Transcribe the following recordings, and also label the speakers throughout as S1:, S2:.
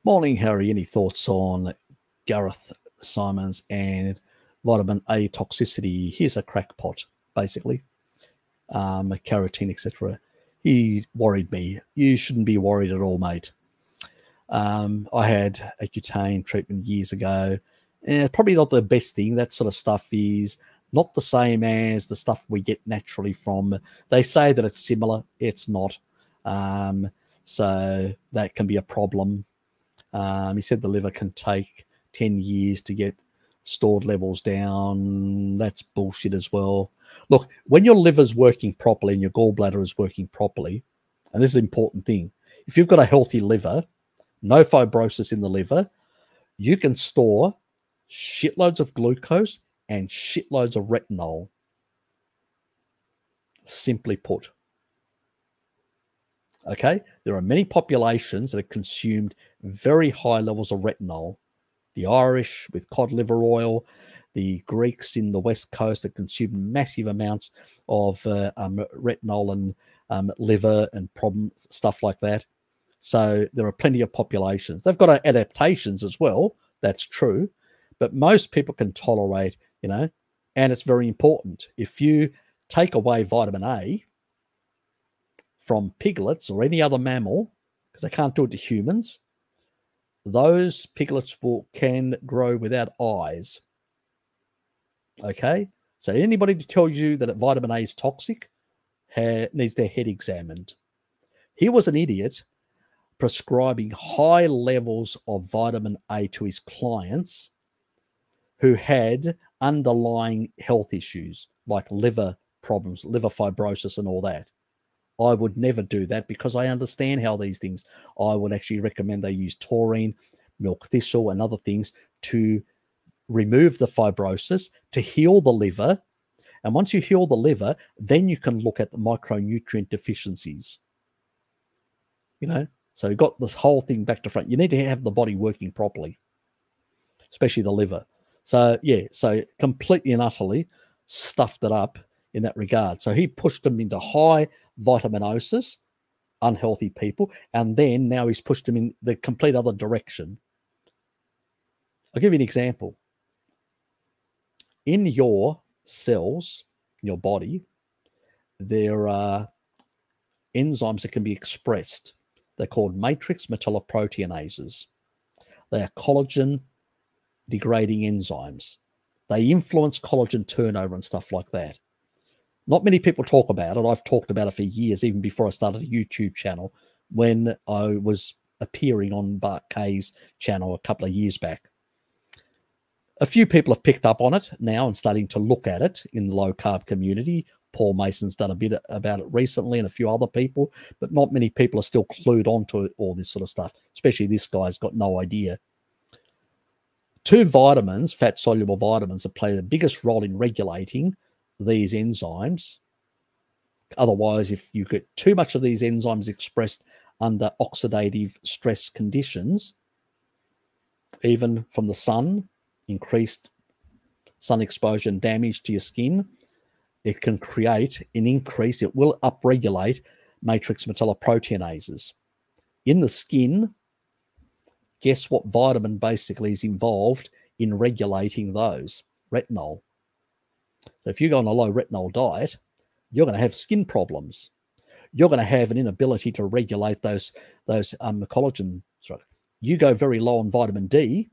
S1: Morning, Harry. Any thoughts on Gareth Simons and vitamin A toxicity? Here's a crackpot, basically, carotene, etc. He worried me. You shouldn't be worried at all, mate. I had Accutane treatment years ago, and probably not the best thing. That sort of stuff is not the same as the stuff we get naturally from. They say that it's similar. It's not. So that can be a problem. He said the liver can take 10 years to get stored levels down. That's bullshit as well. Look, when your liver's working properly and your gallbladder is working properly, and this is an important thing, if you've got a healthy liver, no fibrosis in the liver, you can store shitloads of glucose and shitloads of retinol. Simply put. Okay, there are many populations that have consumed very high levels of retinol. The Irish with cod liver oil, the Greeks in the West Coast that consumed massive amounts of retinol and liver and problem stuff like that. So there are plenty of populations. They've got adaptations as well. That's true. But most people can tolerate, and it's very important. If you take away vitamin A from piglets or any other mammal, because they can't do it to humans, those piglets can grow without eyes. Okay? So anybody to tell you that vitamin A is toxic needs their head examined. He was an idiot prescribing high levels of vitamin A to his clients who had underlying health issues like liver problems, liver fibrosis and all that. I would never do that because I understand how these things. I would actually recommend they use taurine, milk thistle, and other things to remove the fibrosis, to heal the liver. And once you heal the liver, then you can look at the micronutrient deficiencies. So you've got this whole thing back to front. You need to have the body working properly, especially the liver. So, yeah, so completely and utterly stuffed it up in that regard. So he pushed them into high vitaminosis, unhealthy people, and then now he's pushed them in the complete other direction. I'll give you an example. In your cells, in your body, there are enzymes that can be expressed. They're called matrix metalloproteinases. They are collagen degrading enzymes. They influence collagen turnover and stuff like that. Not many people talk about it. I've talked about it for years, even before I started a YouTube channel, when I was appearing on Bart Kay's channel a couple of years back. A few people have picked up on it now and starting to look at it in the low-carb community. Paul Mason's done a bit about it recently and a few other people, but not many people are still clued on to all this sort of stuff, especially this guy's got no idea. Two vitamins, fat-soluble vitamins, that play the biggest role in regulating these enzymes. Otherwise, if you get too much of these enzymes expressed under oxidative stress conditions, even from the sun, increased sun exposure and damage to your skin, it can create an increase. It will upregulate matrix metalloproteinases. In the skin, guess what vitamin basically is involved in regulating those? Retinol. So if you go on a low retinol diet, you're going to have skin problems. You're going to have an inability to regulate those collagen. Sorry. You go very low on vitamin D.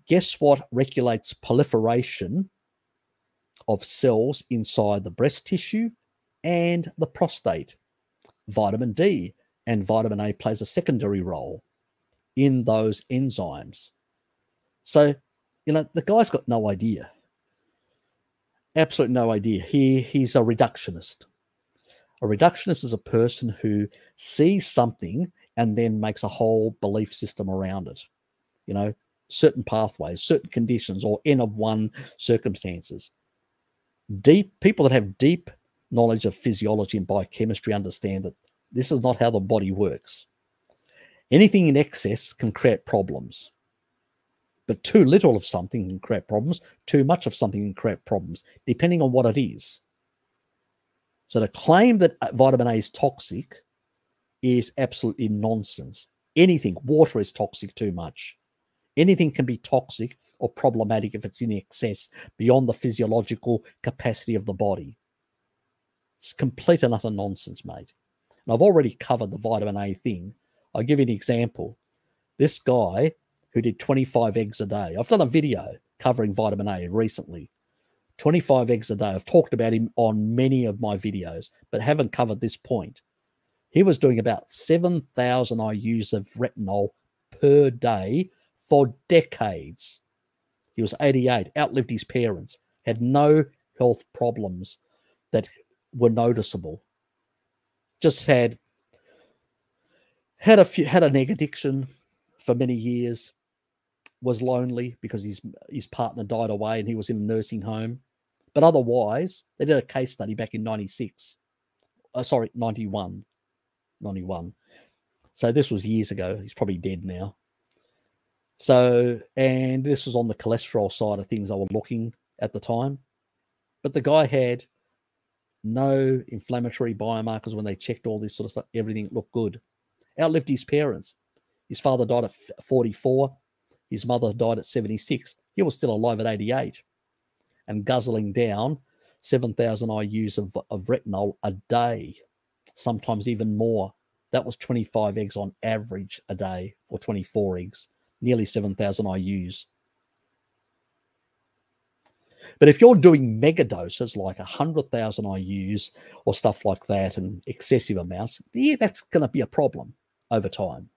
S1: Guess what regulates proliferation of cells inside the breast tissue and the prostate? Vitamin D. And vitamin A plays a secondary role in those enzymes. So, the guy's got no idea. Absolutely no idea. He's a reductionist. A reductionist is a person who sees something and then makes a whole belief system around it. Certain pathways, certain conditions, or N of one circumstances. People that have deep knowledge of physiology and biochemistry understand that this is not how the body works. Anything in excess can create problems. But too little of something can create problems. Too much of something can create problems, depending on what it is. So to claim that vitamin A is toxic is absolutely nonsense. Anything. Water is toxic too much. Anything can be toxic or problematic if it's in excess beyond the physiological capacity of the body. It's complete and utter nonsense, mate. And I've already covered the vitamin A thing. I'll give you an example. This guy who did 25 eggs a day. I've done a video covering vitamin A recently. 25 eggs a day. I've talked about him on many of my videos, but haven't covered this point. He was doing about 7,000 IUs of retinol per day for decades. He was 88, outlived his parents, had no health problems that were noticeable. Just had an egg addiction for many years, was lonely because his partner died away and he was in a nursing home. But otherwise, they did a case study back in 91. So this was years ago. He's probably dead now. So, and this was on the cholesterol side of things I was looking at the time. But the guy had no inflammatory biomarkers when they checked all this sort of stuff. Everything looked good. Outlived his parents. His father died at 44. His mother died at 76. He was still alive at 88 and guzzling down 7,000 IUs of retinol a day, sometimes even more. That was 25 eggs on average a day, or 24 eggs, nearly 7,000 IUs. But if you're doing mega doses like 100,000 IUs or stuff like that and excessive amounts, yeah, that's going to be a problem over time.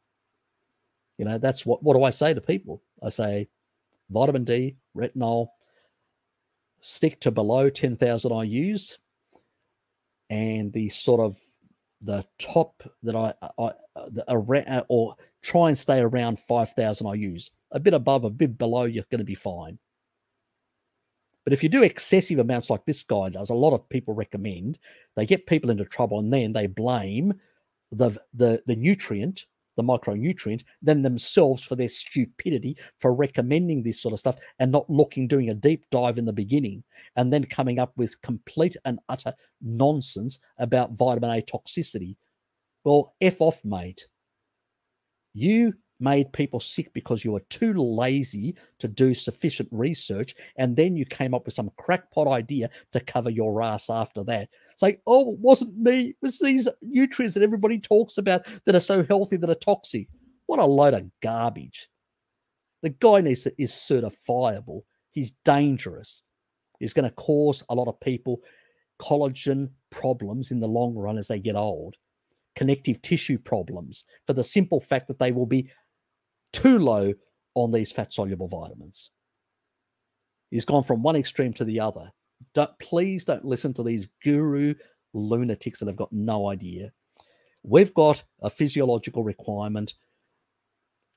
S1: You know, that's what do I say to people? I say vitamin D, retinol, stick to below 10,000 IUs, and the sort of the top that or try and stay around 5,000 IUs. A bit above, a bit below, you're going to be fine. But if you do excessive amounts like this guy does, a lot of people recommend, they get people into trouble and then they blame the nutrient, the micronutrient, then themselves for their stupidity for recommending this sort of stuff and not doing a deep dive in the beginning and then coming up with complete and utter nonsense about vitamin A toxicity. Well, F off, mate. You made people sick because you were too lazy to do sufficient research, and then you came up with some crackpot idea to cover your ass after that. It's like, oh, it wasn't me. It was these nutrients that everybody talks about that are so healthy that are toxic. What a load of garbage. The guy is certifiable. He's dangerous. He's going to cause a lot of people collagen problems in the long run as they get old, connective tissue problems, for the simple fact that they will be too low on these fat-soluble vitamins. He's gone from one extreme to the other. Please don't listen to these guru lunatics that have got no idea. We've got a physiological requirement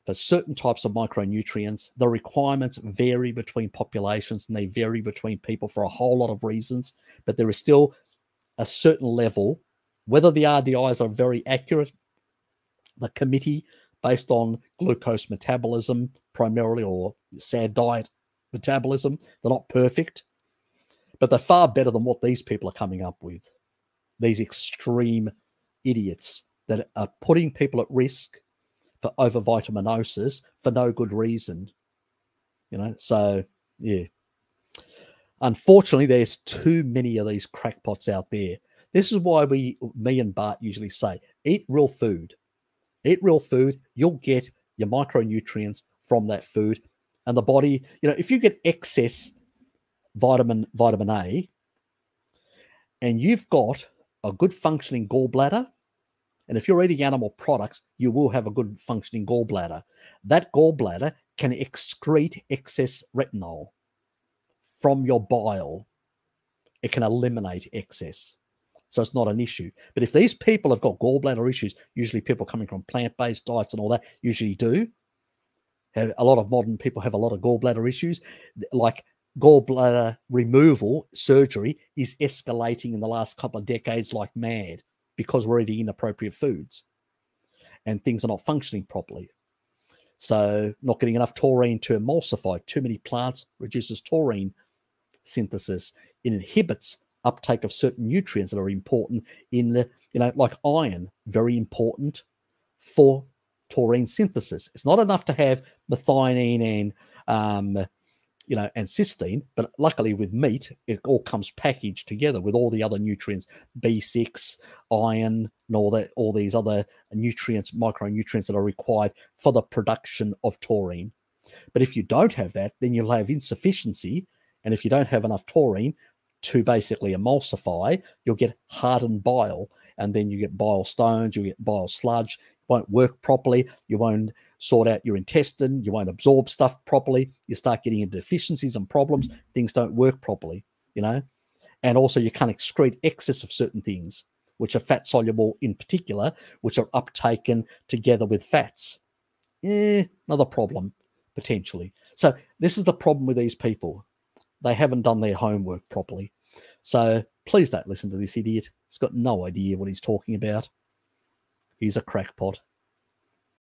S1: for certain types of micronutrients. The requirements vary between populations and they vary between people for a whole lot of reasons, but there is still a certain level. Whether the RDIs are very accurate, the committee based on glucose metabolism primarily, or sad diet metabolism, they're not perfect, but they're far better than what these people are coming up with. These extreme idiots that are putting people at risk for overvitaminosis for no good reason. You know, so yeah. Unfortunately, there's too many of these crackpots out there. This is why me and Bart usually say, eat real food. Eat real food, you'll get your micronutrients from that food. And the body, you know, if you get excess vitamin A, and you've got a good functioning gallbladder, and if you're eating animal products, you will have a good functioning gallbladder. That gallbladder can excrete excess retinol from your bile. It can eliminate excess. So it's not an issue. But if these people have got gallbladder issues, usually people coming from plant-based diets and all that usually do. A lot of modern people have a lot of gallbladder issues. Like gallbladder removal surgery is escalating in the last couple of decades like mad because we're eating inappropriate foods and things are not functioning properly. So not getting enough taurine to emulsify. Too many plants reduces taurine synthesis. It inhibits uptake of certain nutrients that are important in the, you know, like iron, very important for taurine synthesis. It's not enough to have methionine and and cysteine, but luckily with meat, it all comes packaged together with all the other nutrients, B6, iron, and all these other nutrients, micronutrients that are required for the production of taurine. But if you don't have that, then you'll have insufficiency. And if you don't have enough taurine to basically emulsify, you'll get hardened bile. And then you get bile stones, you'll get bile sludge, won't work properly, you won't sort out your intestine, you won't absorb stuff properly, you start getting into deficiencies and problems, things don't work properly, and also you can't excrete excess of certain things, which are fat soluble in particular, which are uptaken together with fats. Another problem, potentially. So this is the problem with these people. They haven't done their homework properly. So please don't listen to this idiot. He's got no idea what he's talking about. He's a crackpot.